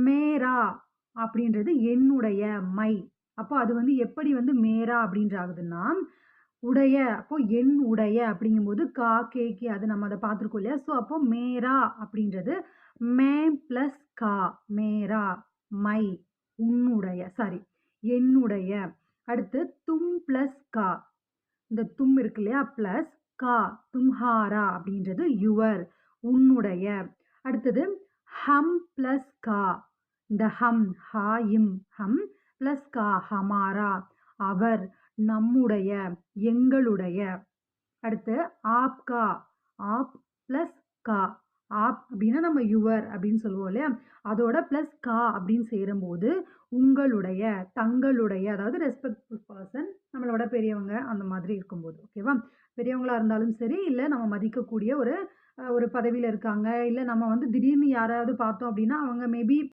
மேரா அப்படின்றது என்னுடைய, மை. அப்போ அது வந்து எப்படி வந்து மேரா அப்படின்ற ஆகுதுன்னா, உடைய அப்போ என் உடைய அப்படிங்கும்போது கா, கே, கி அது நம்ம அத பார்த்துருக்கோம் இல்லையா? ஸோ அப்போ மேரா அப்படின்றது மே பிளஸ் கா, மேரா, மை, உன்னுடைய சாரி என்னுடைய. அடுத்து தும் பிளஸ் கா. இந்த தும் இருக்கு இல்லையா? பிளஸ் கா, தும்ஹாரா அப்படின்றது யுவர், உன்னுடைய. அடுத்தது ஹம் பிளஸ் கா. இந்த ஹம், ஹா, இம், ஹம் பிளஸ் கா, ஹமாரா, அவர், நம்முடைய, எங்களுடைய. அடுத்து ஆப்கா, ஆப் பிளஸ் கா. ஆப் அப்படின்னா நம்ம யுவர் அப்படின்னு சொல்லுவோம் இல்லையா? அதோட பிளஸ் கா அப்படின்னு சேரும்போது உங்களுடைய, தங்களுடைய அதாவது ரெஸ்பெக்ட்ஃபுல் பெர்சன் நம்மளோட பெரியவங்க அந்த மாதிரி இருக்கும்போது ஓகேவா? பெரியவங்களா இருந்தாலும் சரி, இல்ல நம்ம மதிக்கக்கூடிய ஒரு ஒரு பதவியில இருக்காங்க, இல்ல நம்ம வந்து திடீர்னு யாராவது பார்த்தோம் அப்படின்னா, அவங்க மேபி